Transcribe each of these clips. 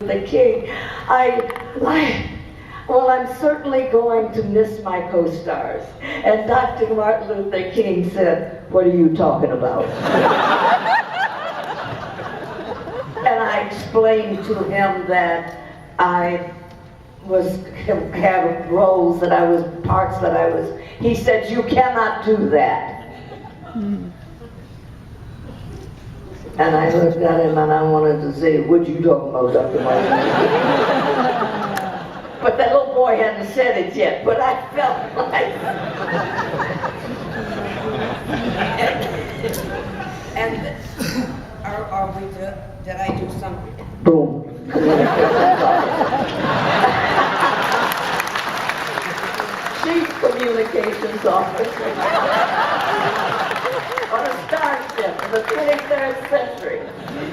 The King, well, I'm certainly going to miss my co-stars. And Dr. Martin Luther King said, "What are you talking about?" And I explained to him that I had roles that I was, parts that I was, he said, "You cannot do that." And I looked at him and I wanted to say, "What you talking about, Dr. Martin?" But that little boy hadn't said it yet, but I felt like... And are we good? Did I do something? Boom. Chief Communications Officer. On a starship in the 23rd century,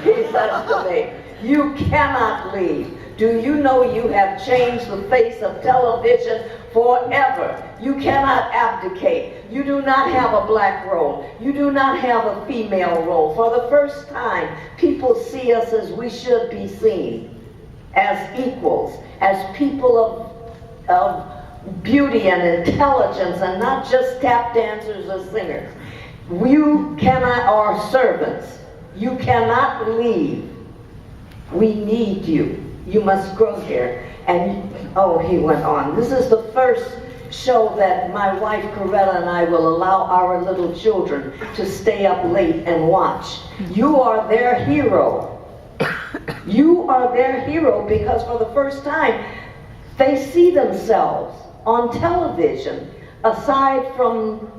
he said to me, "You cannot leave. Do you know you have changed the face of television forever? You cannot abdicate. You do not have a black role. You do not have a female role. For the first time, people see us as we should be seen, as equals, as people of beauty and intelligence, and not just tap dancers or singers. You cannot, or servants, you cannot leave. We need you. You must grow here." And oh, he went on. This is the first show that my wife Coretta and I will allow our little children to stay up late and watch. You are their hero. You are their hero because for the first time they see themselves on television, aside from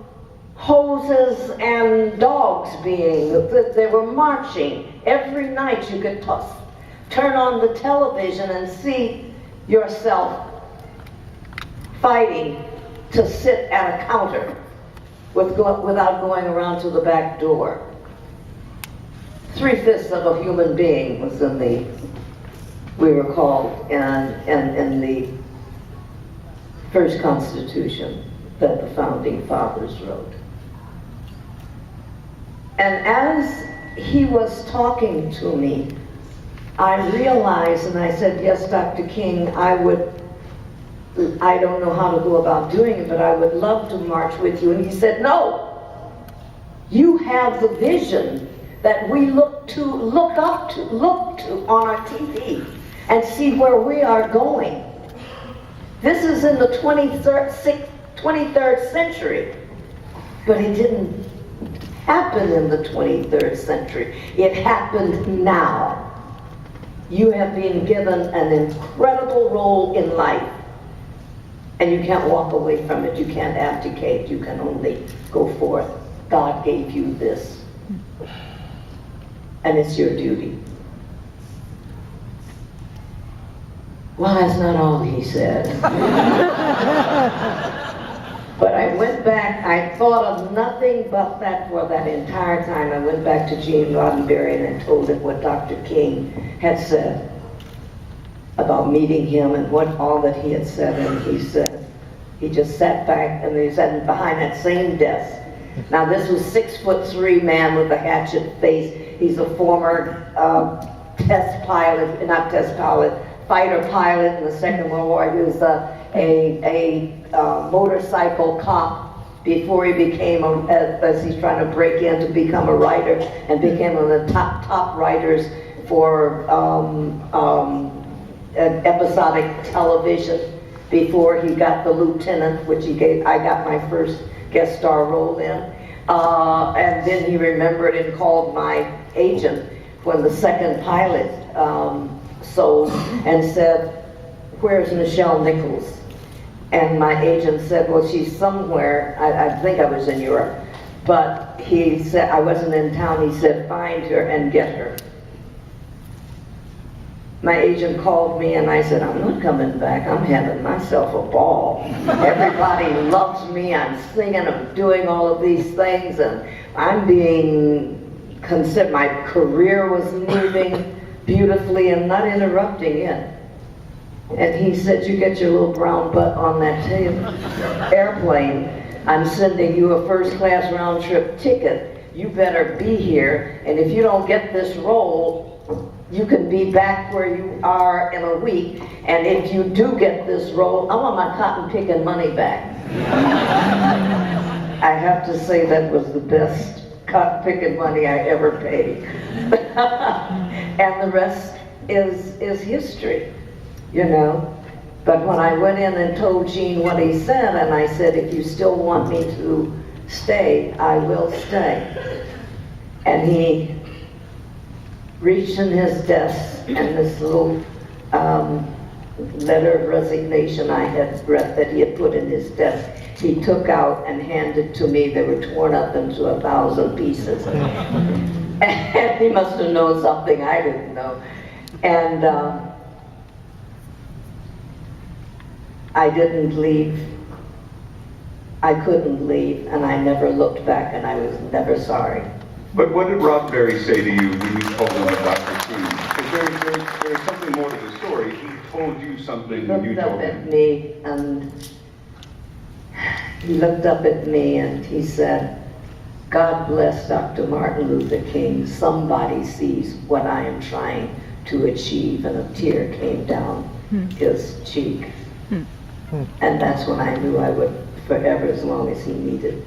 hoses and dogs being, they were marching. Every night you could turn on the television and see yourself fighting to sit at a counter without going around to the back door. 3/5 of a human being was in the, we were called in the first Constitution that the Founding Fathers wrote. And as he was talking to me, I realized, and I said, "Yes, Dr. King, I don't know how to go about doing it, but I would love to march with you." And he said, "No, you have the vision that we look to on our TV and see where we are going. This is in the 23rd century, but it didn't happen in the 23rd century. It happened now. You have been given an incredible role in life, and you can't walk away from it. You can't abdicate. You can only go forth. God gave you this, and it's your duty." Well, that's not all he said. But I went back, I thought of nothing but that for that entire time. I went back to Gene Roddenberry and I told him what Dr. King had said about meeting him and what all that he had said. And he said, he just sat back and he sat behind that same desk. Now this was 6'3" man with a hatchet face. He's a former fighter pilot in the Second World War. He was a motorcycle cop before he became, as he's trying to break in to become a writer, and became one of the top writers for episodic television before he got the lieutenant, which I got my first guest star role in. And then he remembered and called my agent when the second pilot sold and said, "Where's Nichelle Nichols?" And my agent said, "Well, she's somewhere." I think I was in Europe. But he said, I wasn't in town. He said, "Find her and get her." My agent called me and I said, "I'm not coming back. I'm having myself a ball. Everybody loves me. I'm singing. I'm doing all of these things. And I'm being considered, my career was moving beautifully and not interrupting it." And he said, "You get your little brown butt on that airplane. I'm sending you a first-class round-trip ticket. You better be here. And if you don't get this role, You can be back where you are in a week, and if you do get this role, I want my cotton picking money back. I have to say that was the best cotton picking money I ever paid. And the rest is history, you know. But when I went in and told Gene what he said, and I said, if you still want me to stay, I will stay. And he reached in his desk, and this little letter of resignation I had read that he had put in his desk, he took out and handed to me. They were torn up into 1,000 pieces. And he must have known something I didn't know. And I didn't leave. I couldn't leave, and I never looked back, and I was never sorry. But what did Rob Berry say to you when you told him about the team? Because there's something more to the story. He told you something when you He looked told up him. at me, and he looked up at me, and he said, God bless Dr. Martin Luther King. Somebody sees what I am trying to achieve. And a tear came down his cheek. And that's when I knew I would forever, as long as he needed.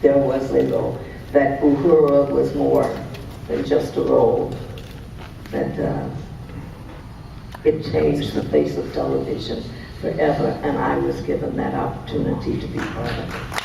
There was a role. That Uhura was more than just a role. That it changed the face of television forever, and I was given that opportunity to be part of it.